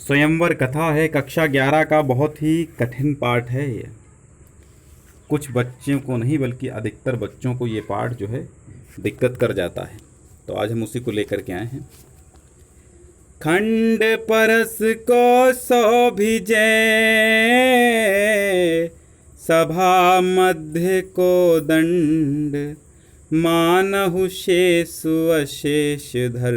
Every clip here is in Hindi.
स्वयंवर कथा है कक्षा 11 का, बहुत ही कठिन पाठ है ये। कुछ बच्चों को नहीं बल्कि अधिकतर बच्चों को ये पाठ जो है दिक्कत कर जाता है। तो आज हम उसी को लेकर के आए हैं। खंड परस को शोभिजै, सभा मध्य को दंड, मानहु शेषु अशेष धर,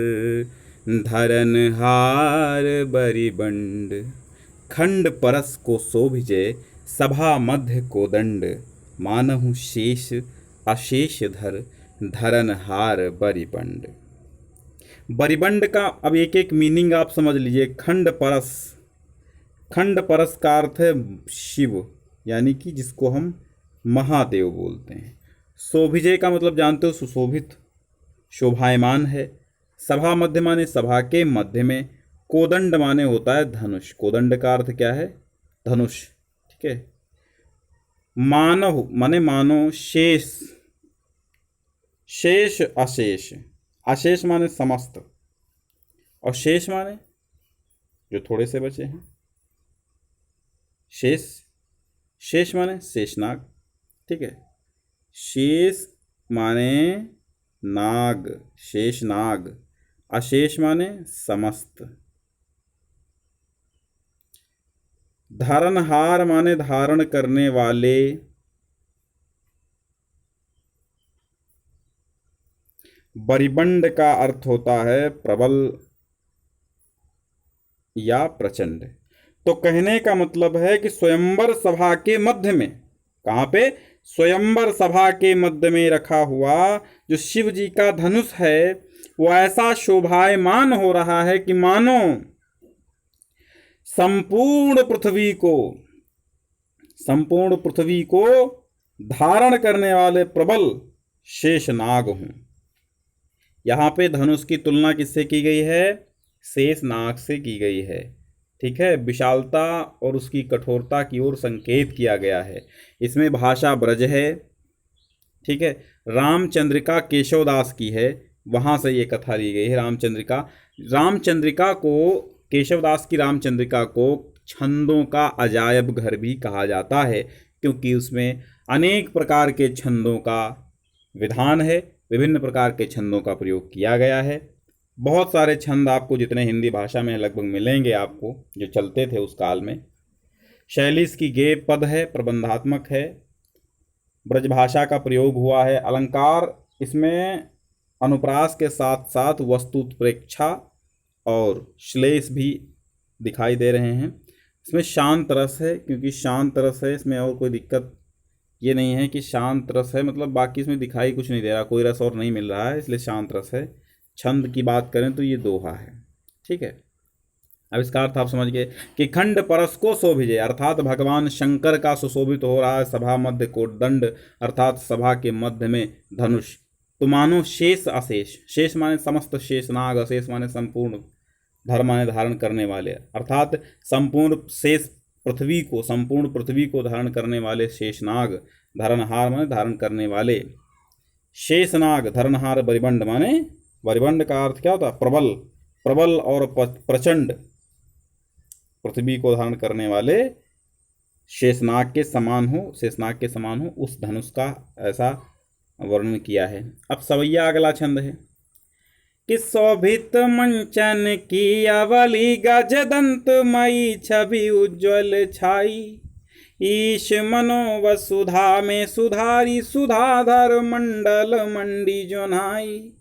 धरन हार बरिबंड। खंड परस को शोभिजै, सभा मध्य को दंड, मानहु शेष अशेष धर, धरन हार बरिबंड। बरिबंड का अब एक एक मीनिंग आप समझ लीजिए। खंड परस, खंड परस का अर्थ है शिव, यानी कि जिसको हम महादेव बोलते हैं। शोभिजय का मतलब जानते हो, सुशोभित, शोभायमान है। सभा मध्य माने सभा के मध्य में। कोदंड माने होता है धनुष। कोदंड का अर्थ क्या है? धनुष, ठीक है। मानव माने मानो, शेष, शेष अशेष, अशेष माने समस्त, और शेष माने जो थोड़े से बचे हैं। शेष, शेष माने शेषनाग, ठीक है। शेष माने नाग, शेषनाग। अशेष माने समस्त। धारणहार माने धारण करने वाले। बरिबंड का अर्थ होता है प्रबल या प्रचंड। तो कहने का मतलब है कि स्वयंवर सभा के मध्य में, कहाँ पे? स्वयंवर सभा के मध्य में रखा हुआ जो शिव जी का धनुष है वो ऐसा शोभायमान हो रहा है कि मानो संपूर्ण पृथ्वी को धारण करने वाले प्रबल शेषनाग हूं। यहाँ पे धनुष की तुलना किससे की गई है? शेषनाग से की गई है, ठीक है। विशालता और उसकी कठोरता की ओर संकेत किया गया है। इसमें भाषा ब्रज है, ठीक है। रामचंद्रिका केशवदास की है, वहाँ से ये कथा ली गई है। रामचंद्रिका को, केशवदास की रामचंद्रिका को छंदों का अजायब घर भी कहा जाता है, क्योंकि उसमें अनेक प्रकार के छंदों का विधान है, विभिन्न प्रकार के छंदों का प्रयोग किया गया है। बहुत सारे छंद आपको जितने हिंदी भाषा में लगभग मिलेंगे आपको, जो चलते थे उस काल में। शैली इसकी गेय पद है, प्रबंधात्मक है, ब्रजभाषा का प्रयोग हुआ है। अलंकार इसमें अनुप्रास के साथ साथ वस्तुत्प्रेक्षा और श्लेष भी दिखाई दे रहे हैं। इसमें शांत रस है, क्योंकि शांत रस है इसमें, और कोई दिक्कत ये नहीं है कि शांत रस है मतलब बाकी इसमें दिखाई कुछ नहीं दे रहा, कोई रस और नहीं मिल रहा है, इसलिए शांत रस है। छंद की बात करें तो ये दोहा है, ठीक है। अब इसका अर्थ आप समझ गए कि खंड परस को शोभिजय, अर्थात भगवान शंकर का सुशोभित हो रहा है सभा मध्य को दंड, अर्थात सभा के मध्य में धनुष। तो मानो शेष अशेष, शेष माने समस्त शेषनाग, अशेष माने संपूर्ण, धर माने धारण करने वाले, अर्थात संपूर्ण शेष पृथ्वी को, संपूर्ण पृथ्वी को धारण करने वाले शेषनाग। धरणहार माने धारण करने वाले, शेषनाग। धरणहार बरिबंड माने, बरिबंड का अर्थ क्या होता है? प्रबल, प्रबल और प्रचंड, पृथ्वी को धारण करने वाले शेषनाग के समान हो, शेषनाग के समान हो, उस धनुष का ऐसा वर्णन किया है। अब सवैया अगला छंद है कि शोभित मंचन की अवली, गजदंत मई छवि उज्ज्वल छाई, ईश मनो वसुधा में सुधारी, सुधाधर मंडल मंडी जोनाई।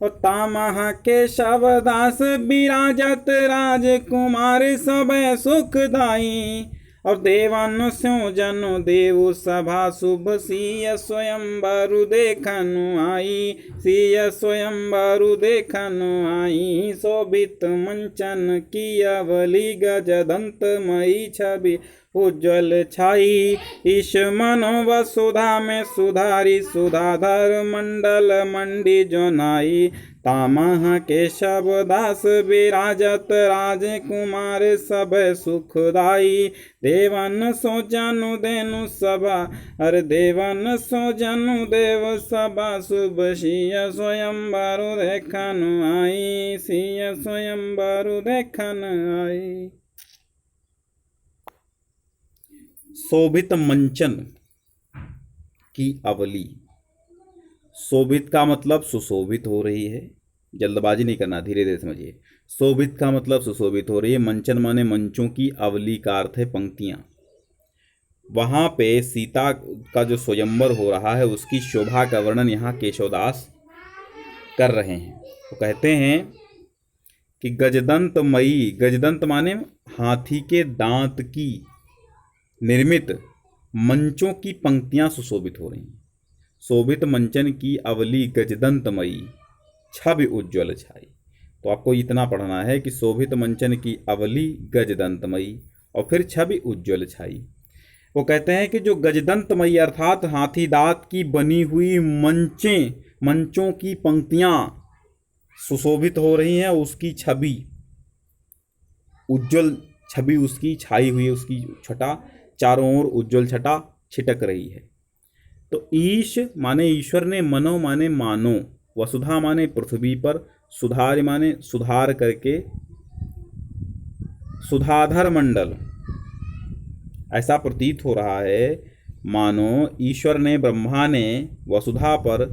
और तामह के शवदास विराजत, राजकुमार सब सुखदाई। और देवान स्यों जनो देव सभा, शुभ सिय स्वयंवरु देखनु आई, सिय स्वयंवरु देखनु आई। शोभित मंचन की अवली, गजदंत मई छवि उज्ज्वल छाई, ईश मनो वसुधा में सुधारी, सुधाधर मंडल मंडी जोनाई। तामह केशव दास विराजत, राजकुमार सब सुखदाई। देवन सो जनु देनु सभा, अरे देवन सो जनु देव सभा, शुभ सिय स्वयंवरु देखनु आई, सिय स्वयंवरु देखनु आई। शोभित मंचन की अवली। शोभित का मतलब सुशोभित हो रही है, जल्दबाजी नहीं करना, धीरे धीरे समझिए। शोभित का मतलब सुशोभित हो रही है, मंचन माने मंचों की, अवली का अर्थ है पंक्तियां। वहां पे सीता का जो स्वयंवर हो रहा है उसकी शोभा का वर्णन यहाँ केशवदास कर रहे हैं। वो कहते हैं कि गजदंत मई, गजदंत माने हाथी के दांत की निर्मित मंचों की पंक्तियां सुशोभित हो रही हैं। शोभित मंचन की अवली गजदंतमयी, छवि उज्ज्वल छाई। तो आपको इतना पढ़ना है कि शोभित मंचन की अवली गजदंतमयी और फिर छवि उज्ज्वल छाई। वो कहते हैं कि जो गजदंतमयी अर्थात हाथी दांत की बनी हुई मंचों की पंक्तियां सुशोभित हो रही हैं, उसकी छवि उज्ज्वल, छवि उसकी छाई हुई है, उसकी छटा चारों ओर उज्ज्वल छटा छिटक रही है। तो ईश माने ईश्वर ने, मनो माने मानो, वसुधा माने पृथ्वी पर, सुधार माने सुधार करके, सुधाधर मंडल। ऐसा प्रतीत हो रहा है मानो ईश्वर ने, ब्रह्मा ने वसुधा पर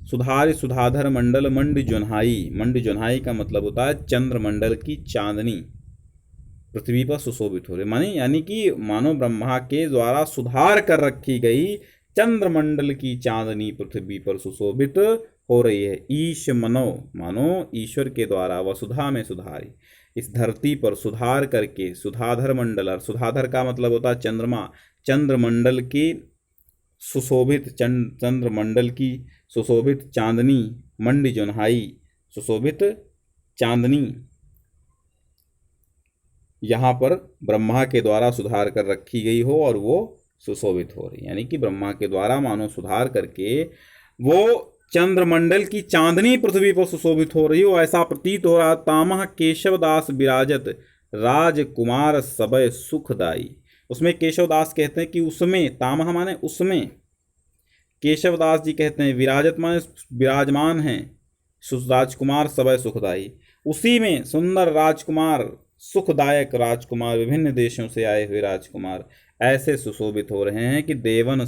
सुधाधर मंडल मंड जोन्हाई। मंड जोन्हाई का मतलब होता है चंद्रमंडल की चांदनी पृथ्वी पर सुशोभित हो रही, माने यानी कि मानो ब्रह्मा के द्वारा सुधार कर रखी गई चंद्रमंडल की चांदनी पृथ्वी पर सुशोभित हो रही है। ईश मनो मानो ईश्वर के द्वारा वसुधा में सुधारी, इस धरती पर सुधार करके सुधाधर मंडल, और सुधाधर का मतलब होता है चंद्रमा, चंद्रमंडल की सुशोभित चंद्रमंडल की सुशोभित चांदनी, मंडी जोन्हाई सुशोभित चांदनी यहाँ पर ब्रह्मा के द्वारा सुधार कर रखी गई हो और वो सुशोभित हो रही, यानी कि ब्रह्मा के द्वारा मानो सुधार करके वो चंद्रमंडल की चांदनी पृथ्वी पर सुशोभित हो रही हो, ऐसा प्रतीत हो रहा। तामह केशवदास विराजत राजकुमार सबय सुखदाई। उसमें केशवदास कहते हैं कि उसमें, तामह माने उसमें, केशवदास जी कहते हैं विराजत माने विराजमान हैं, राजकुमार सबय सुखदाई, उसी में सुंदर राजकुमार, सुखदायक राजकुमार, विभिन्न देशों से आए हुए राजकुमार ऐसे सुशोभित हो रहे हैं कि देवन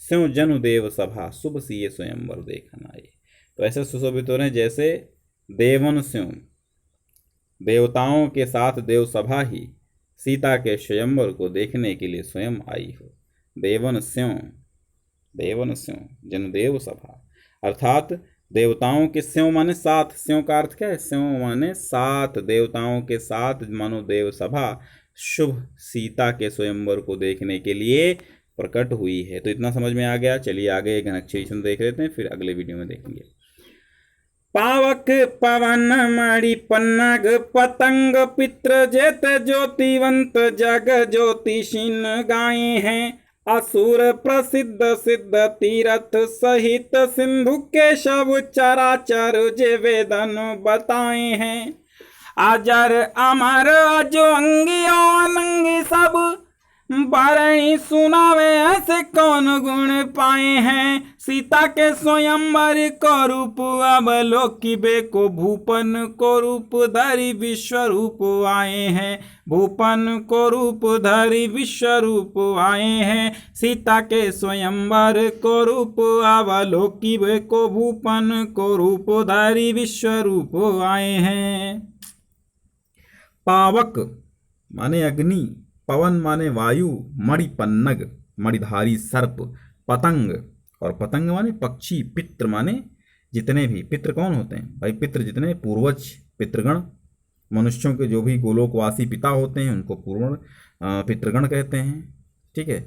स्यों जनु देव सभा, शुभ सिए स्वयंवर देखन आए। तो ऐसे सुशोभित हो रहे हैं जैसे देवन स्यों, देवताओं के साथ देव सभा ही सीता के स्वयंवर को देखने के लिए स्वयं आई हो। देवन स्यों जनुदेव सभा, अर्थात देवताओं के स्यों माने साथ, स्यों का अर्थ क्या है, स्यों माने साथ, देवताओं के साथ मानो देव सभा शुभ सीता के स्वयंवर को देखने के लिए प्रकट हुई है। तो इतना समझ में आ गया। चलिए आगे घनक्षेत्र देख लेते हैं, फिर अगले वीडियो में देखेंगे। पावक पवन मणि पन्नग पतंग पित्र जेत ज्योतिवंत जग ज्योतिषीन गाये हैं। असुर प्रसिद्ध सिद्ध तीरथ सहित सिंधु केशव चराचर जे वेदन बताए हैं। अजर अमर अजो अंगियों अनंगी सब बारणी सुनावे ऐसे कौन गुण पाए हैं। सीता के स्वयंवर को रूप अवलोकिबे को भूपन को रूप धरि विश्व रूप आए हैं। भूपन को रूप धरि विश्व रूप आए हैं। सीता के स्वयंवर को रूप अवलोकिबे को भूपन को रूप धरि विश्व रूप आए हैं। पावक माने अग्नि, पवन माने वायु, मणि पन्नग मणिधारी सर्प, पतंग और पतंग माने पक्षी, पित्र माने जितने भी, पित्र कौन होते हैं भाई, पित्र जितने पूर्वज पितृगण, मनुष्यों के जो भी गोलोकवासी पिता होते हैं उनको पितृगण कहते हैं, ठीक है।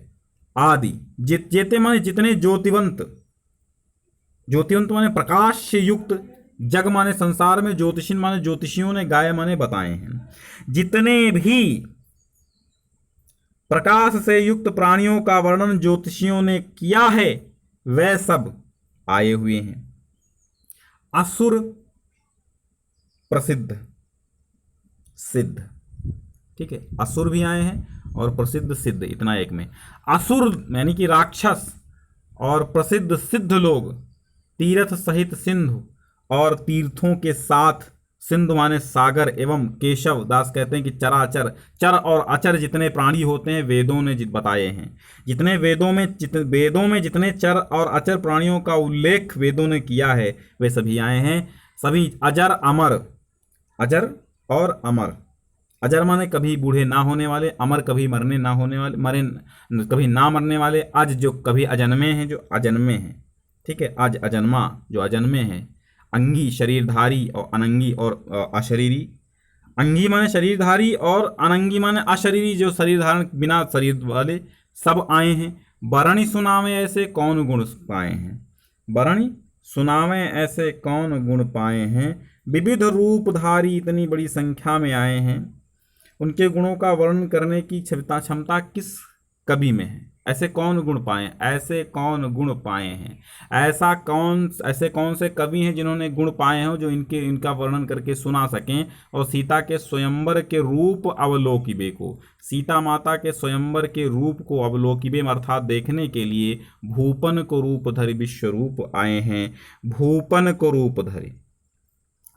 आदि जेते माने जितने, ज्योतिवंत, ज्योतिवंत माने प्रकाश से युक्त, जग माने संसार में, ज्योतिषी माने ज्योतिषियों ने, गाय माने बताए हैं। जितने भी प्रकाश से युक्त प्राणियों का वर्णन ज्योतिषियों ने किया है वह सब आए हुए हैं। असुर प्रसिद्ध सिद्ध, ठीक है, असुर भी आए हैं और प्रसिद्ध सिद्ध, इतना एक में। असुर यानी कि राक्षस और प्रसिद्ध सिद्ध लोग, तीर्थ सहित सिंधु और तीर्थों के साथ सिंधु माने सागर, एवं केशव दास कहते हैं कि चराचर, चर और अचर जितने प्राणी होते हैं वेदों ने बताए हैं। जितने वेदों में जितने चर और अचर प्राणियों का उल्लेख वेदों ने किया है वे सभी आए हैं। सभी अजर अमर, अजर और अमर। अजर माने कभी बूढ़े ना होने वाले, अमर कभी मरने ना होने वाले, कभी ना मरने वाले, अज जो कभी अजन्मे हैं, जो अजन्मे हैं, ठीक है, आज अजन्मा जो अजन्मे हैं, अंगी शरीरधारी और अनंगी और अशरीरी। अंगी माने शरीरधारी और अनंगी माने अशरीरी, जो शरीर धारण बिना शरीर वाले सब आए हैं। बरणी सुनावे ऐसे कौन गुण पाए हैं, बरणी सुनावे ऐसे कौन गुण पाए हैं। विविध रूपधारी इतनी बड़ी संख्या में आए हैं, उनके गुणों का वर्णन करने की क्षमता किस कवि में है। ऐसे कौन गुण पाए, ऐसे कौन गुण पाए हैं, ऐसे कौन से कवि हैं जिन्होंने गुण पाए हैं जो इनका वर्णन करके सुना सकें। और सीता के स्वयंवर के रूप अवलोकिबे को, सीता माता के स्वयंवर के रूप को अवलोकिबे अर्थात देखने के लिए भूपन को रूप धरि विश्व रूप आए हैं। भूपन को रूप धरि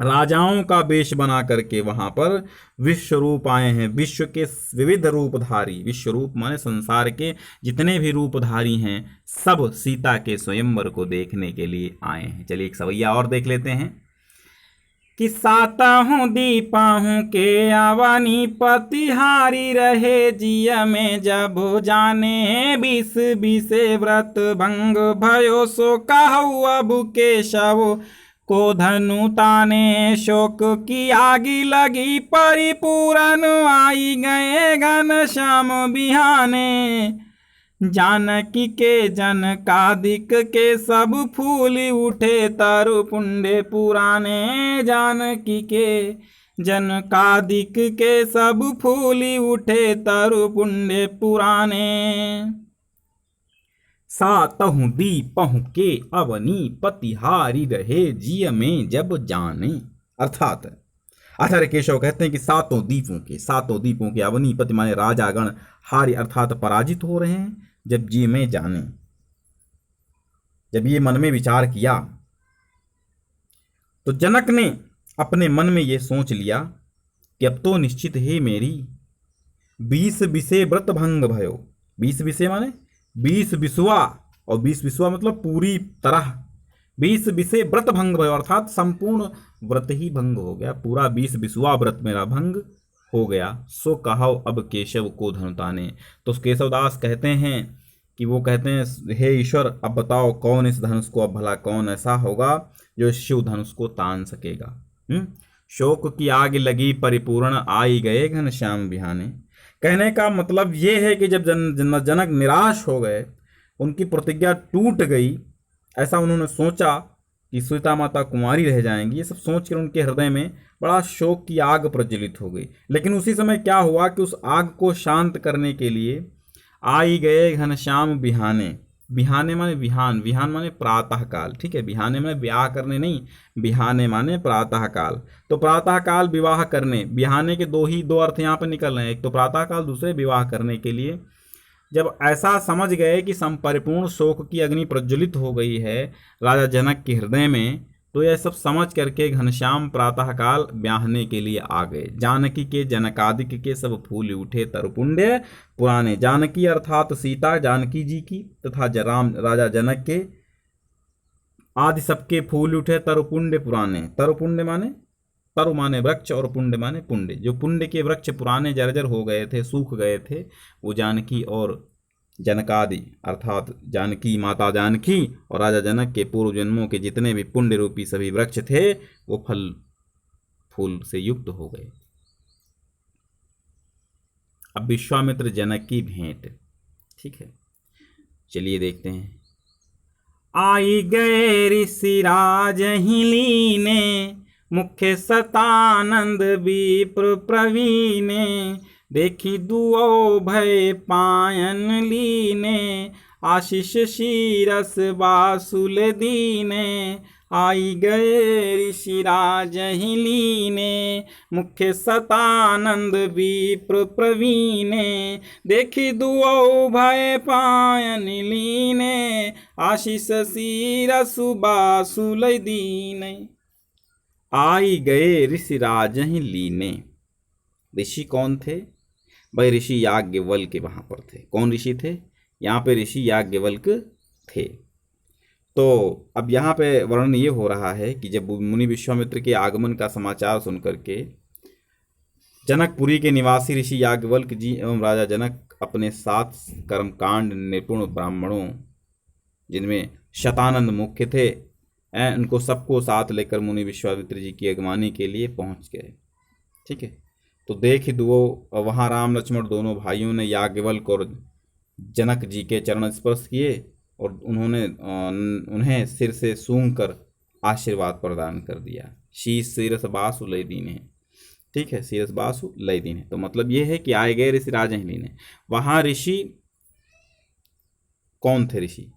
राजाओं का वेश बना करके वहां पर विश्व रूप आए हैं। विश्व के विविध रूपधारी, विश्व रूप माने संसार के जितने भी रूपधारी हैं सब सीता के स्वयंवर को देखने के लिए आए हैं। चलिए एक सवैया और देख लेते हैं कि सातहूँ दीपाहूँ के आवनी पतिहारी रहे जिया में जब जाने 20 व्रत भंग भयो सो कहु अब केशव को धनु ताने शोक की आगी लगी परिपूरन आई गए घनश्याम बिहाने। जानकी के जनकादिक के सब फूल उठे तरु पुण्य पुराने। जानकी के जनकादिक के सब फूल उठे तरु पुण्य पुराने। सातहूँ दीपहूँ के अवनी पतिहारी रहे जिय में जब जाने। अर्थात आचार्य केशव कहते हैं कि सातों दीपों के अवनी पति माने राजागण हारी अर्थात पराजित हो रहे हैं जब जी में जाने। जब ये मन में विचार किया तो जनक ने अपने मन में ये सोच लिया कि अब तो निश्चित ही मेरी 20 विषय व्रत भंग भयो। 20 विषय माने 20 विश्वा, और 20 विश्वा मतलब पूरी तरह 20 विषय व्रत भंग भयो अर्थात संपूर्ण व्रत ही भंग हो गया, पूरा 20 विश्वा व्रत मेरा भंग हो गया। सो कहो अब केशव को धनुताने। तो केशवदास कहते हैं कि वो कहते हैं हे ईश्वर अब बताओ कौन इस धनुष को, अब भला कौन ऐसा होगा जो शिव धनुष को तान सकेगा। शोक की आग लगी परिपूर्ण आई गए घनश्याम बिहाने। कहने का मतलब ये है कि जब जनक निराश हो गए, उनकी प्रतिज्ञा टूट गई, ऐसा उन्होंने सोचा कि सीता माता कुंवारी रह जाएंगी, ये सब सोचकर उनके हृदय में बड़ा शोक की आग प्रज्वलित हो गई। लेकिन उसी समय क्या हुआ कि उस आग को शांत करने के लिए आई गए घनश्याम बिहाने। बिहाने माने विहान, विहान माने प्रातः काल, ठीक है, बिहाने माने ब्याह करने नहीं, बिहाने माने प्रातः काल। तो प्रातः काल विवाह करने, बिहाने के दो अर्थ यहाँ पर निकल रहे हैं, एक तो प्रातः काल, दूसरे विवाह करने के लिए। जब ऐसा समझ गए कि संपरिपूर्ण शोक की अग्नि प्रज्वलित हो गई है राजा जनक के हृदय में, तो यह सब समझ करके घनश्याम प्रातःकाल ब्याहने के लिए आ गए। जानकी के जनकादिक के सब फूल उठे तरुपुण्य पुराने। जानकी अर्थात सीता जानकी जी की तथा राम राजा जनक के आदि सबके फूल उठे तरुपुण्य पुराने। तरुपुण्य माने तरु माने वृक्ष और पुण्य माने पुण्य। जो पुण्य के वृक्ष पुराने जर्जर हो गए थे, सूख गए थे, वो जानकी और जनकादि अर्थात जानकी माता जानकी और राजा जनक के पूर्व जन्मों के जितने भी पुण्य रूपी सभी वृक्ष थे वो फल फूल से युक्त हो गए। अब विश्वामित्र जनक की भेंट, ठीक है, चलिए देखते हैं। आई गए ऋषिराज लीने मुख्य सतानंद विप्र प्रवीणे। देखी दुओ भय पायन लीने आशीष शीरस बासुल दीने। आई गए ऋषिराज लीने मुख्य सतानंद विप्र प्रवीणे। देखी दुओ भय पायन लीने आशीष शीरस बासुल दीने। आई गए ऋषि राजहि लीने। ऋषि कौन थे भाई? ऋषि याज्ञवल्क्य वहां पर थे। कौन ऋषि थे? यहाँ पे ऋषि याज्ञवल्क्य थे। तो अब यहाँ पे वर्णन ये हो रहा है कि जब मुनि विश्वामित्र के आगमन का समाचार सुनकर के जनकपुरी के निवासी ऋषि याज्ञवल्क्य जी एवं राजा जनक अपने 7 कर्मकांड निपुण ब्राह्मणों, जिनमें शतानंद मुख्य थे, उनको सबको साथ लेकर मुनि विश्वामित्र जी की अगवानी के लिए पहुंच गए। ठीक है। तो देख दुओ वहाँ राम लक्ष्मण दोनों भाइयों ने याज्ञवल्क्य और जनक जी के चरण स्पर्श किए और उन्हें सिर से सूंघ कर आशीर्वाद प्रदान कर दिया। शीश सिरस बासु लय दीने। ठीक है, सिरस बासु लय दीने तो मतलब ये है कि आए गए ऋषि राजहि लीने। वहाँ ऋषि कौन थे? ऋषि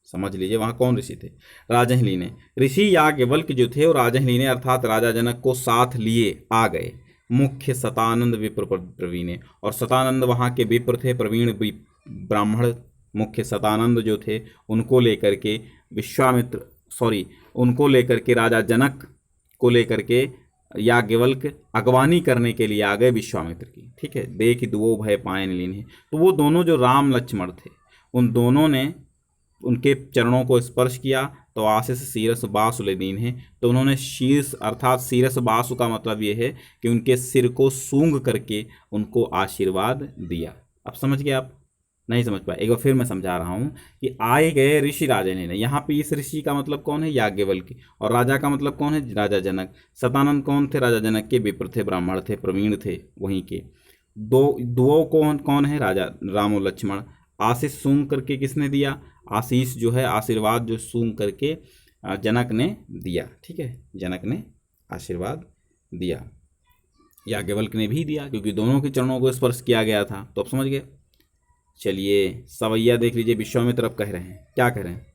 समझ लीजिए, वहाँ कौन ऋषि थे? राजहि लीने। ऋषि याज्ञवल्क्य जो थे वो राजहि लीने अर्थात राजा जनक को साथ लिए आ गए। मुख्य सतानंद विप्र प्रवीणे, और सतानंद वहाँ के विप्र थे, प्रवीण ब्राह्मण। मुख्य सतानंद जो थे उनको लेकर के उनको लेकर के राजा जनक को लेकर के याज्ञवल्क्य अगवानी करने के लिए आ गए विश्वामित्र की। ठीक है। देख दुओ भय पायन लीने। तो वो दोनों जो राम लक्ष्मण थे उन दोनों ने उनके चरणों को स्पर्श किया तो आशीष शीरस बासु ले दीन है। तो उन्होंने शीर्ष अर्थात शीरस बासु का मतलब ये है कि उनके सिर को सूंघ करके उनको आशीर्वाद दिया। अब समझ गए? आप नहीं समझ पाए? एक बार फिर मैं समझा रहा हूँ कि आए गए ऋषि राजहि ने। यहाँ पे इस ऋषि का मतलब कौन है? याज्ञवल्क्य। और राजा का मतलब कौन है? राजा जनक। सतानंद कौन थे? राजा जनक के विप्र थे, ब्राह्मण थे, प्रवीण थे वहीं के। दो कौन है? राजा राम और लक्ष्मण। आशीष सूंघ करके किसने दिया? आशीष जो है आशीर्वाद जो सूंघ करके जनक ने दिया। ठीक है, जनक ने आशीर्वाद दिया, याज्ञवल्क्य ने भी दिया क्योंकि दोनों के चरणों को स्पर्श किया गया था। तो अब समझ गए? चलिए सवैया देख लीजिए, विश्वामित्र अब कह रहे हैं, क्या कह रहे हैं?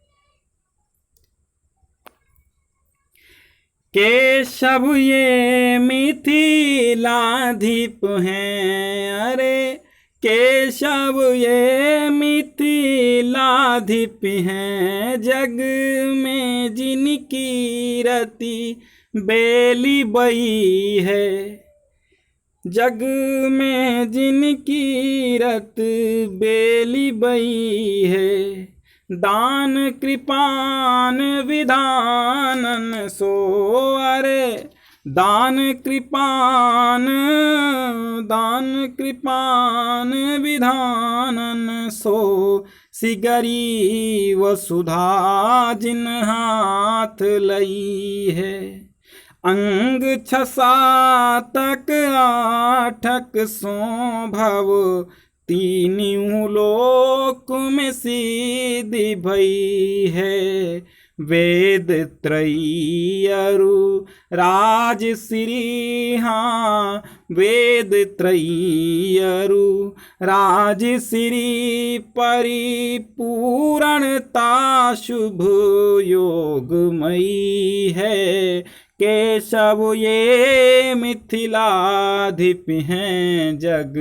केशव ये मिथिलाधीप हैं, अरे केशव ये मिथिलाधीप हैं, जग में जिनकी रति बेली बई है, जग में जिनकी रत बेली बई है, दान कृपान विधानन सो, अरे दान कृपान विधानन सो, सिगरी वसुधा जिन हाथ लई है, अंग 6-7 8 भव, तीनों लोक में सिद्धि भई है, वेद त्रयी अरु राज श्री, हाँ वेद त्रयी अरु राज श्री, परिपूर्णता शुभ योगमयी है, केशव ये मिथिलाधीप हैं, जग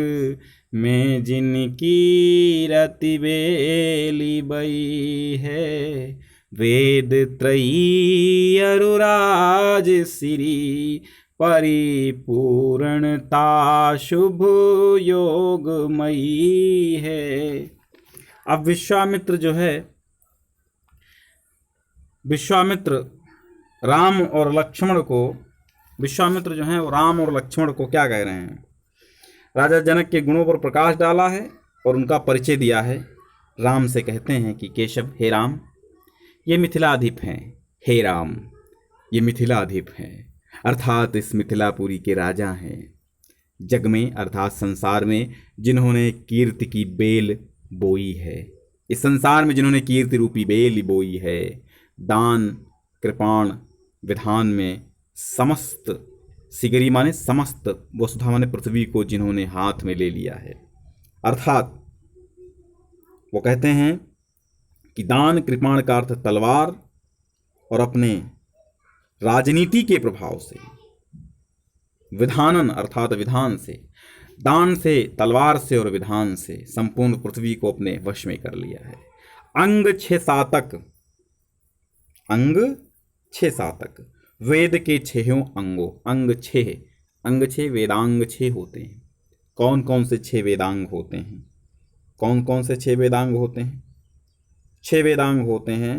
में जिनकी रति बेली बई है, वेद त्रयी अरुराज श्री, परिपूर्णता शुभ योगमयी है। अब विश्वामित्र जो है, विश्वामित्र राम और लक्ष्मण को, विश्वामित्र जो हैं वो राम और लक्ष्मण को क्या कह रहे हैं? राजा जनक के गुणों पर प्रकाश डाला है और उनका परिचय दिया है। राम से कहते हैं कि केशव, हे राम ये मिथिलाधीप हैं, हे राम ये मिथिलाधीप हैं, अर्थात इस मिथिलापुरी के राजा हैं, जग में अर्थात संसार में जिन्होंने कीर्ति की बेल बोई है, इस संसार में जिन्होंने कीर्ति रूपी बेल बोई है, दान कृपाण विधान में समस्त, सिगरी माने समस्त, वसुधा माने पृथ्वी को जिन्होंने हाथ में ले लिया है। अर्थात वो कहते हैं कि दान कृपाण का अर्थ तलवार और अपने राजनीति के प्रभाव से, विधानन अर्थात विधान से, दान से, तलवार से और विधान से संपूर्ण पृथ्वी को अपने वश में कर लिया है। अंग 6-7, अंग 6-7, वेद के छहों अंगों, अंग छह, अंग छह, वेदांग छह होते हैं। कौन कौन से छह वेदांग होते हैं? कौन कौन से छह वेदांग होते हैं? छह वेदांग होते हैं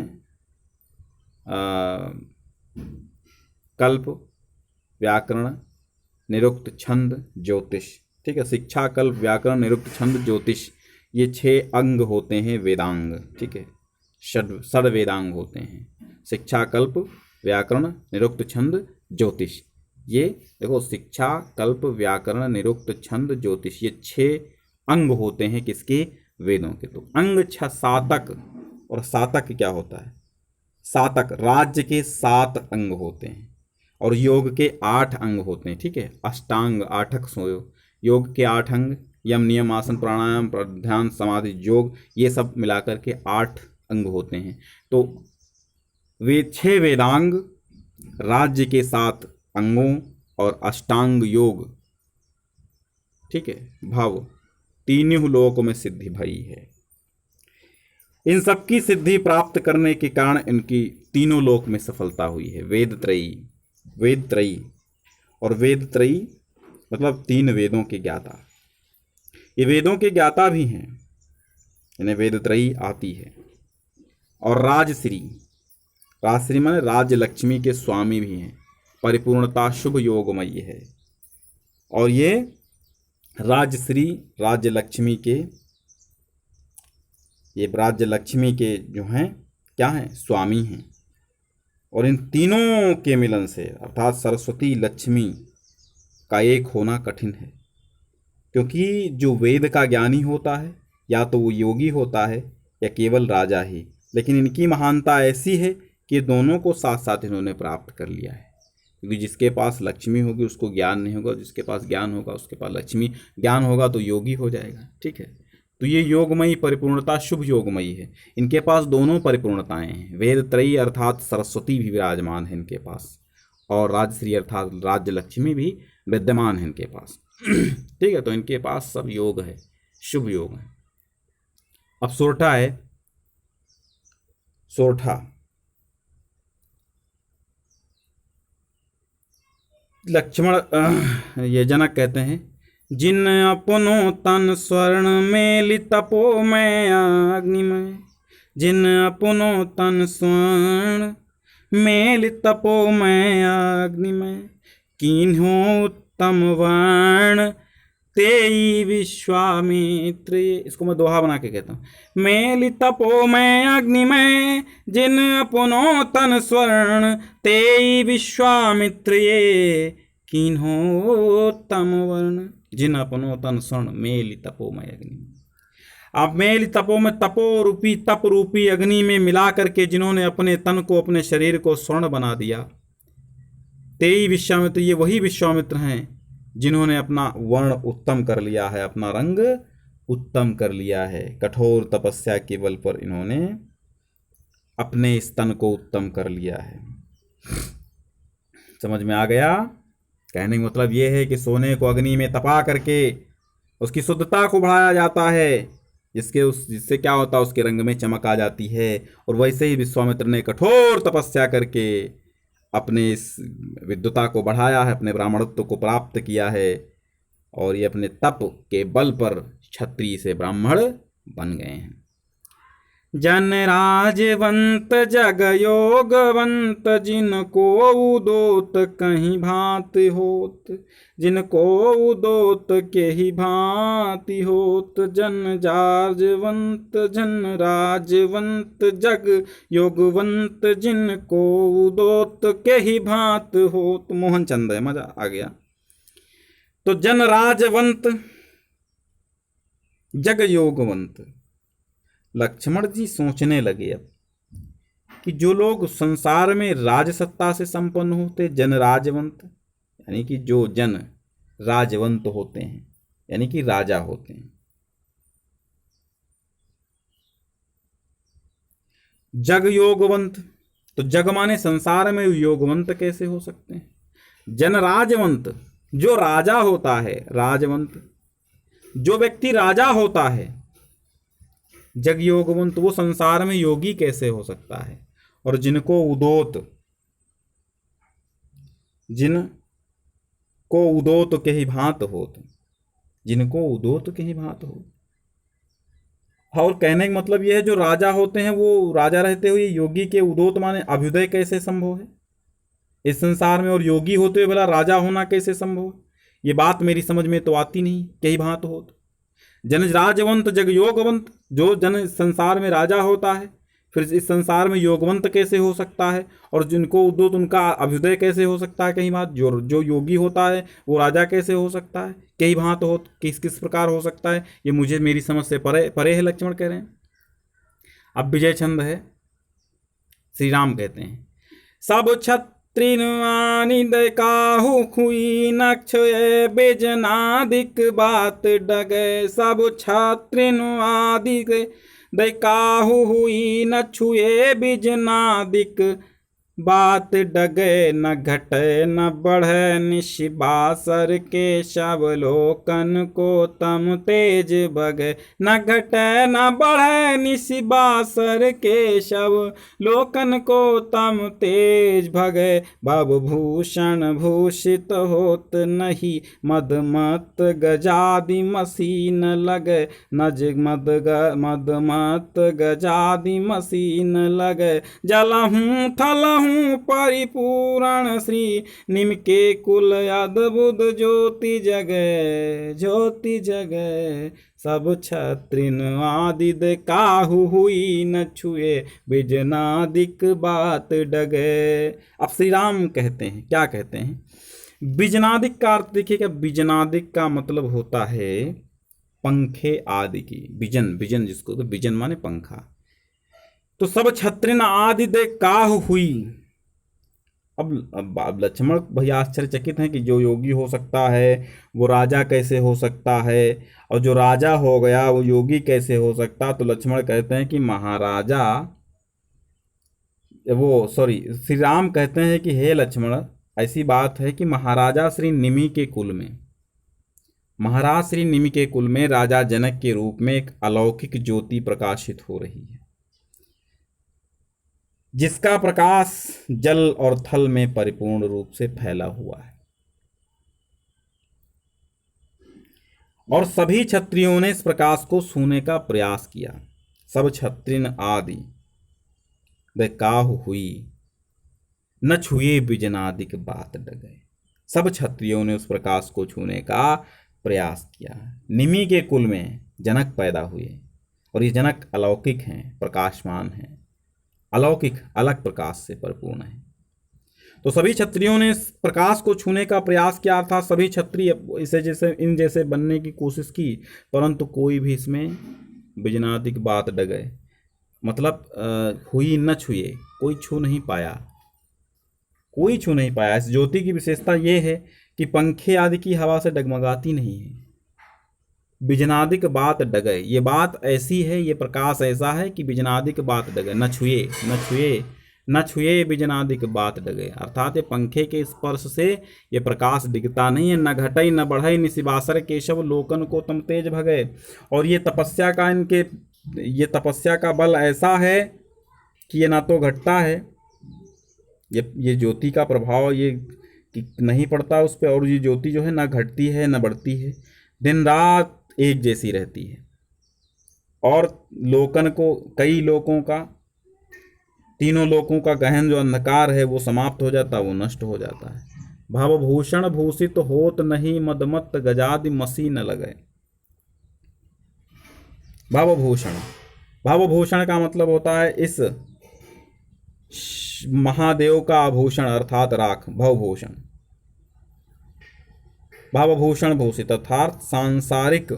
कल्प, व्याकरण, निरुक्त, छंद, ज्योतिष। ठीक है, शिक्षा, कल्प, व्याकरण, निरुक्त, छंद, ज्योतिष, ये छह अंग होते हैं वेदांग। ठीक है, षड वेदांग होते हैं, शिक्षा, कल्प, व्याकरण, निरुक्त, छंद, ज्योतिष। ये देखो, शिक्षा, कल्प, व्याकरण, निरुक्त, छंद, ज्योतिष, ये छह अंग होते हैं किसके? वेदों के। तो अंग छह, सातक। और सातक क्या होता है? सातक राज्य के 7 अंग होते हैं और योग के 8 अंग होते हैं। ठीक है, अष्टांग, आठक सोयो, योग के 8 अंग, यम, नियम, आसन, प्राणायाम, ध्यान, समाधि, योग, ये सब मिलाकर के 8 अंग होते हैं। तो वे 6 वेदांग, राज्य के 7 अंगों और अष्टांग योग, ठीक है, भाव, तीनों लोकों में सिद्धि भई है। इन सबकी सिद्धि प्राप्त करने के कारण इनकी तीनों लोक में सफलता हुई है। वेद त्रयी, वेद त्रयी, और वेद त्रयी मतलब 3 वेदों के ज्ञाता। ये वेदों के ज्ञाता भी हैं, इन्हें वेद त्रयी आती है। और राजश्री, राजश्री माने राज्य लक्ष्मी के स्वामी भी हैं, परिपूर्णता, शुभ योगमयी है। और ये राजश्री राज्य लक्ष्मी के, ये राज्य लक्ष्मी के जो हैं क्या हैं? स्वामी हैं। और इन तीनों के मिलन से अर्थात सरस्वती लक्ष्मी का एक होना कठिन है, क्योंकि जो वेद का ज्ञानी होता है या तो वो योगी होता है या केवल राजा ही, लेकिन इनकी महानता ऐसी है कि दोनों को साथ साथ इन्होंने प्राप्त कर लिया है। क्योंकि जिसके पास लक्ष्मी होगी उसको ज्ञान नहीं होगा, जिसके पास ज्ञान होगा उसके पास लक्ष्मी, ज्ञान होगा तो योगी हो जाएगा। ठीक है, तो ये योगमयी परिपूर्णता, शुभ योगमयी है। इनके पास दोनों परिपूर्णताएं हैं। वेद त्रयी अर्थात सरस्वती भी विराजमान है इनके पास, और राजश्री अर्थात राज्य लक्ष्मी भी विद्यमान है इनके पास। ठीक है, तो इनके पास सब योग है, शुभ योग है। अब सोरठा है, सोरठा लक्ष्मण, ये जनक कहते हैं, जिन अपनो तन स्वर्ण मेलि तपो में अग्निमय, जिन अपनो तन स्वर्ण मेलि तपो में अग्निमय, कीन्हो उत्तम वर्ण तेई विश्वामित्र। इसको मैं दोहा बना के कहता हूँ, मेलि तपो में अग्निमय, जिन अपनो तन स्वर्ण तेई विश्वामित्र, कीन्हो उत्तम वर्ण, जिन अपनो तन स्वर्ण मेलि तपो में अग्नि। अब मेलि तपो में, तपो रूपी, तप रूपी अग्नि में मिला करके जिन्होंने अपने तन को, अपने शरीर को स्वर्ण बना दिया, तेई विश्वामित्र, ये वही विश्वामित्र हैं जिन्होंने अपना वर्ण उत्तम कर लिया है, अपना रंग उत्तम कर लिया है। कठोर तपस्या के बल पर इन्होंने अपने इस तन को उत्तम कर लिया है। समझ में आ गया? कहने का मतलब ये है कि सोने को अग्नि में तपा करके उसकी शुद्धता को बढ़ाया जाता है, जिससे क्या होता है, उसके रंग में चमक आ जाती है। और वैसे ही विश्वामित्र ने कठोर तपस्या करके अपने इस विद्वता को बढ़ाया है, अपने ब्राह्मणत्व को प्राप्त किया है, और ये अपने तप के बल पर क्षत्रिय से ब्राह्मण बन गए हैं। जन राजवंत जग योगवंत, जिनको उदोत कहीं भांति होत, जिनको उदोत के ही भांति होत, जन जाजवंत जन राजवंत जग योगवंत, जिनको उदोत के ही भांति होत। मोहन चंद है, मजा आ गया। तो जन राजवंत जग योगवंत, लक्ष्मण जी सोचने लगे अब कि जो लोग संसार में राजसत्ता से संपन्न होते, जन राजवंत, यानी कि जो जन राजवंत होते हैं, यानी कि राजा होते हैं। जग योगवंत, तो जग माने संसार में योगवंत कैसे हो सकते हैं? जन राजवंत, जो राजा होता है, राजवंत, जो व्यक्ति राजा होता है, जग योगवंत, वो संसार में योगी कैसे हो सकता है? और जिनको उदोत, जिन को उदोत के ही भांत होत, जिनको उदोत के ही भांत हो। और कहने का मतलब यह है जो राजा होते हैं वो राजा रहते हुए योगी के उदोत माने अभ्युदय कैसे संभव है इस संसार में, और योगी होते हुए भला राजा होना कैसे संभव है? ये बात मेरी समझ में तो आती नहीं। कई भांत होत जन राजवंत जग योगवंत, जो जन संसार में राजा होता है फिर इस संसार में योगवंत कैसे हो सकता है, और जिनको उद्योत उनका अभ्युदय कैसे हो सकता है? कहीं बात जो जो योगी होता है वो राजा कैसे हो सकता है? कई भांत हो किस किस प्रकार हो सकता है? ये मुझे मेरी समझ से परे परे है, लक्ष्मण कह रहे हैं। अब विजय छंद है। श्री राम कहते हैं सब छत्रिनवानी काहू खुई नक्ष बेजनादिक बात डगे, सब छत्रिनवादी काहू हुई न छुए बिजनादिक बात डगे, न घटे न बढ़े निशिबासर के शवलोकन को तम तेज बगे, न घटे न बढ़े निशिबासर के शव लोकन को तम तेज भगे, भव भूषण भूषित होत नहीं मदमत गजादि मसीन लगे, नज मदमत गजादि मसीन लगे, जलहूँ थलहूँ परिपूर्ण श्री निमके कुल अद्भुत ज्योति जगै, ज्योति जगै, सब छत्रिन आदि काहू हुई न छुए बिजनादिक बात डगे। अब श्री राम कहते हैं, क्या कहते हैं? बिजनादिक का अर्थ देखिएगा, बिजनादिक का मतलब होता है पंखे आदि की, बिजन, बिजन जिसको तो बिजन माने पंखा। तो सब छत्रिन आदि दे काहू हुई। अब लक्ष्मण भैया आश्चर्यचकित हैं कि जो योगी हो सकता है वो राजा कैसे हो सकता है, और जो राजा हो गया वो योगी कैसे हो सकता? तो लक्ष्मण कहते हैं कि महाराजा वो सॉरी श्री राम कहते हैं कि हे लक्ष्मण, ऐसी बात है कि महाराजा श्री निमि के कुल में, महाराज श्री निमि के कुल में राजा जनक के रूप में एक अलौकिक ज्योति प्रकाशित हो रही है, जिसका प्रकाश जल और थल में परिपूर्ण रूप से फैला हुआ है। और सभी क्षत्रियों ने इस प्रकाश को छूने का प्रयास किया। सब क्षत्रिन आदि वे काहू हुई न छुए बिजनादिक बात डगे। सब क्षत्रियों ने उस प्रकाश को छूने का प्रयास किया। निमि के कुल में जनक पैदा हुए, और ये जनक अलौकिक हैं, प्रकाशमान हैं, अलौकिक अलग प्रकाश से परिपूर्ण है। तो सभी क्षत्रियों ने इस प्रकाश को छूने का प्रयास किया, अर्थात सभी क्षत्रिय इसे जैसे इन जैसे बनने की कोशिश की, परंतु कोई भी इसमें बिजनादिक बात डगे, मतलब हुई न छुए, कोई छू नहीं पाया, कोई छू नहीं पाया। इस ज्योति की विशेषता ये है कि पंखे आदि की हवा से डगमगाती नहीं है। बिजनादिक बात डगे, ये बात ऐसी है, ये प्रकाश ऐसा है कि बिजनादिक बात डगे, न छुए न छुए न छुए बिजनादिक बात डगे, अर्थात ये पंखे के स्पर्श से ये प्रकाश डिगता नहीं है। न घटई न बढ़ई निशिबासर केशव लोकन को तम तेज भगे। और ये तपस्या का इनके, ये तपस्या का बल ऐसा है कि ये ना तो घटता है, ये ज्योति का प्रभाव ये कि नहीं पड़ता उस पर, और ये ज्योति जो है ना घटती है न बढ़ती है, दिन रात एक जैसी रहती है। और लोकन को, कई लोगों का, तीनों लोकों का गहन जो अंधकार है वो समाप्त हो जाता, वो नष्ट हो जाता है। भवभूषण भूषित होत नहीं मदमत गजादि मसी न लगे। भवभूषण, भवभूषण का मतलब होता है इस महादेव का आभूषण अर्थात राख, भवभूषण। भवभूषण भूषित अर्थात सांसारिक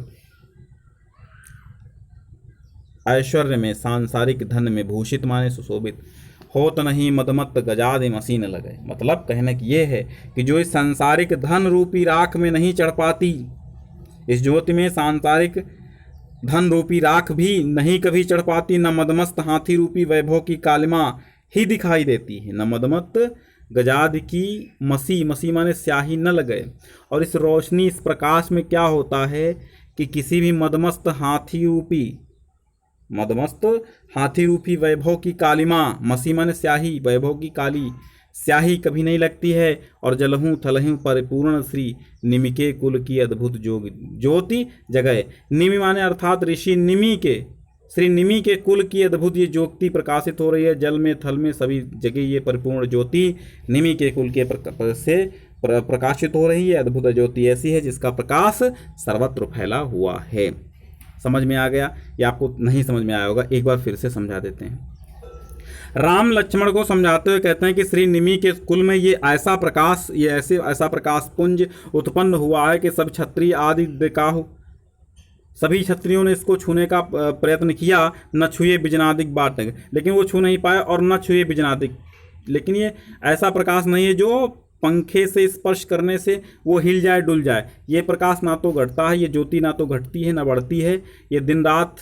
ऐश्वर्य में, सांसारिक धन में, भूषित माने सुशोभित, होत नहीं मदमत गजादि मसी न लगे। मतलब कहने की ये है कि जो इस सांसारिक धन रूपी राख में नहीं चढ़ पाती, इस ज्योति में सांसारिक धन रूपी राख भी नहीं कभी चढ़ पाती, न मदमस्त हाथी रूपी वैभव की कालिमा ही दिखाई देती है, न मदमत गजाद की मसी, मसी माने स्याही न लगे। और इस रोशनी, इस प्रकाश में क्या होता है कि किसी भी मदमस्त हाथी रूपी, मदमस्त हाथी रूपी वैभव की कालिमा, मसी माने स्याही, वैभव की काली स्याही कभी नहीं लगती है, और जलहूँ थलहूँ परिपूर्ण श्री निमिके कुल की अद्भुत ज्योति जगह। निमि माने अर्थात ऋषि निमि के, श्री निमि के कुल की अद्भुत ये ज्योति प्रकाशित हो रही है। जल में थल में सभी जगह ये परिपूर्ण ज्योति निमि के कुल के से प्रकाशित हो रही है। अद्भुत ज्योति ऐसी है जिसका प्रकाश सर्वत्र फैला हुआ है। समझ में आ गया? या आपको नहीं समझ में आया होगा, एक बार फिर से समझा देते हैं। राम लक्ष्मण को समझाते हुए कहते हैं कि श्री निमि के कुल में ये ऐसा प्रकाश, ये ऐसा प्रकाश पुंज उत्पन्न हुआ है कि सब क्षत्रिय आदि दिकाहु, सभी क्षत्रियों ने इसको छूने का प्रयत्न किया। न छुए बिजनादिक बाटक, लेकिन वो छू नहीं पाए, और न छुए बिजनादिक, लेकिन ये ऐसा प्रकाश नहीं है जो पंखे से स्पर्श करने से वो हिल जाए डुल जाए। ये प्रकाश ना तो घटता है, ये ज्योति ना तो घटती है ना बढ़ती है, ये दिन रात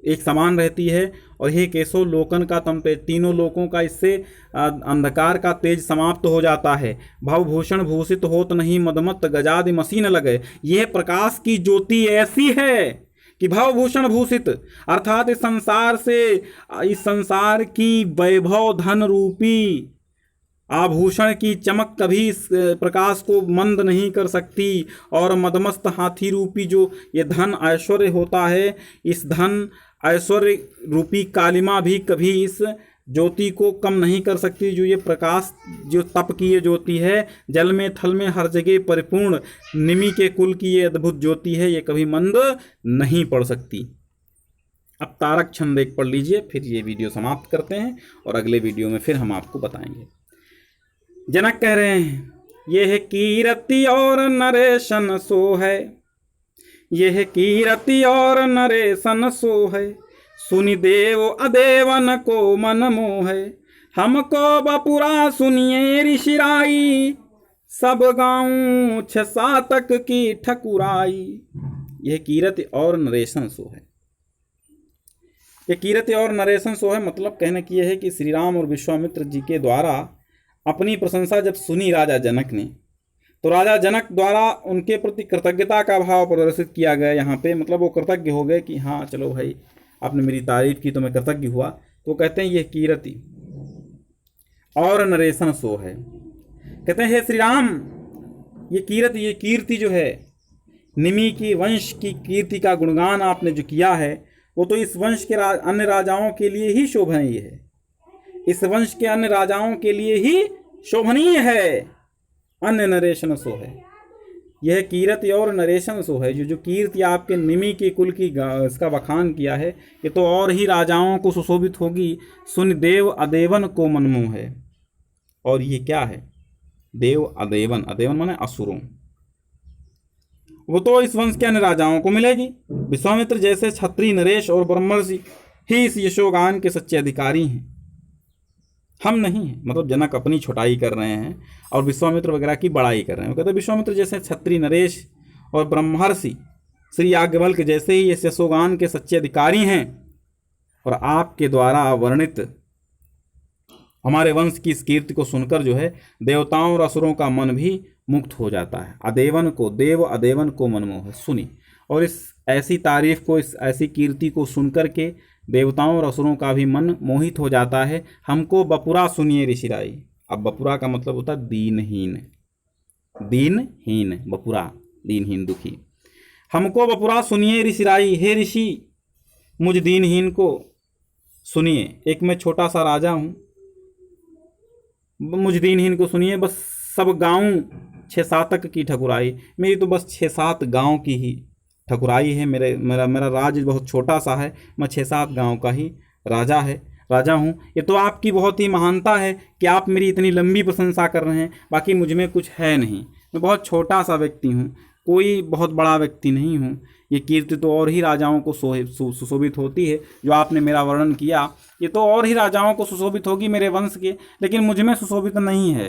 एक समान रहती है। और हे केशव लोकन का तम तेज, तीनों लोकों का इससे अंधकार का तेज समाप्त हो जाता है। भवभूषण भूषित होत नहीं मदमत गजादि मसीन लगे। यह प्रकाश की ज्योति ऐसी है कि भवभूषण भूषित अर्थात इस संसार की वैभव धन रूपी आभूषण की चमक कभी इस प्रकाश को मंद नहीं कर सकती। और मदमस्त हाथी रूपी जो ये धन ऐश्वर्य होता है, इस धन ऐश्वर्य रूपी कालिमा भी कभी इस ज्योति को कम नहीं कर सकती। जो ये प्रकाश, जो तप की ये ज्योति है, जल में थल में हर जगह परिपूर्ण निमि के कुल की ये अद्भुत ज्योति है, ये कभी मंद नहीं पड़ सकती। अब तारक छंद एक पढ़ लीजिए, फिर ये वीडियो समाप्त करते हैं और अगले वीडियो में फिर हम आपको बताएंगे। जनक कह रहे हैं, यह कीरति और नरेशन सो है, यह कीरति और नरेशन सो है, सुनि देव अदेवन को मन मोह है। हमको बपुरा सुनिए ऋषिराई, सब गाँव 6 तक की ठकुराई। यह कीरति और नरेशन सो है। यह कीरति और नरेशन सो है मतलब कहने की यह है कि श्री राम और विश्वामित्र जी के द्वारा अपनी प्रशंसा जब सुनी राजा जनक ने, तो राजा जनक द्वारा उनके प्रति कृतज्ञता का भाव प्रदर्शित किया गया। यहाँ पे मतलब वो कृतज्ञ हो गए कि हाँ चलो भाई आपने मेरी तारीफ की तो मैं कृतज्ञ हुआ। तो कहते हैं ये कीरति और नरेशन सो है। कहते हैं हे श्री राम, ये कीरति, ये कीर्ति जो है, निमि की वंश की कीर्ति का गुणगान आपने जो किया है, वो तो इस वंश के अन्य राजाओं के लिए ही शोभनीय है, इस वंश के अन्य राजाओं के लिए ही शोभनीय है। अन्य नरेशन सो है, यह कीरति और नरेशन सो है। जो कीर्ति आपके निमि के कुल की इसका बखान किया है, ये तो और ही राजाओं को सुशोभित होगी। सुन देव अदेवन को मनमोह है। और ये क्या है? देव अदेवन, अदेवन माने असुरों, वो तो इस वंश के अन्य राजाओं को मिलेगी। विश्वामित्र जैसे क्षत्रिय नरेश और ब्रह्मर्षि ही इस यशोगान के सच्चे अधिकारी हैं, हम नहीं हैं। मतलब जनक अपनी छोटाई कर रहे हैं और विश्वामित्र वगैरह की बड़ाई कर रहे हैं। वो कहते हैं विश्वामित्र जैसे क्षत्रिय नरेश और ब्रह्मर्षि श्री याज्ञवल्क्य जैसे ही इस यशोगान के सच्चे अधिकारी हैं, और आपके द्वारा वर्णित हमारे वंश की इस कीर्ति को सुनकर जो है देवताओं और असुरों का मन भी मुक्त हो जाता है। अदेवन को, देव अदेवन को मनमोह सुनी। और इस ऐसी तारीफ को, इस ऐसी कीर्ति को सुनकर के देवताओं और असुरों का भी मन मोहित हो जाता है। हमको बपुरा सुनिए ऋषिराई। अब बपुरा का मतलब होता है दीनहीन, दीनहीन, बपुरा दीनहीन दुखी। हमको बपुरा सुनिए ऋषिराई, हे ऋषि मुझ दीनहीन को सुनिए। एक मैं छोटा सा राजा हूँ, मुझ दीनहीन को सुनिए। बस सब गाँव 6 की ठकुराई, मेरी तो बस 6-7 गाँव की ही ठकुराई है। मेरा राज्य बहुत छोटा सा है, मैं 6-7 गाँव का ही राजा हूँ। ये तो आपकी बहुत ही महानता है कि आप मेरी इतनी लंबी प्रशंसा कर रहे हैं, बाकी मुझ में कुछ है नहीं, मैं बहुत छोटा सा व्यक्ति हूँ, कोई बहुत बड़ा व्यक्ति नहीं हूँ। ये कीर्ति तो और ही राजाओं को सुशोभित होती है, जो आपने मेरा वर्णन किया, ये तो और ही राजाओं को सुशोभित होगी मेरे वंश के, लेकिन मुझ में सुशोभित नहीं है।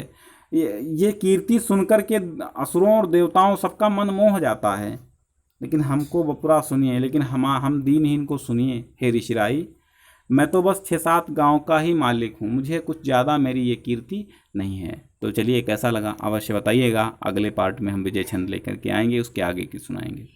ये कीर्ति सुनकर के असुरों और देवताओं सबका मन मोह जाता है। लेकिन हमको बपुरा सुनिए, लेकिन हम दीनहीन को सुनिए हे ऋषिराई। मैं तो बस 6-7 गांव का ही मालिक हूँ, मुझे कुछ ज़्यादा मेरी ये कीर्ति नहीं है। तो चलिए कैसा लगा अवश्य बताइएगा। अगले पार्ट में हम विजय छंद लेकर के आएंगे, उसके आगे की सुनाएंगे।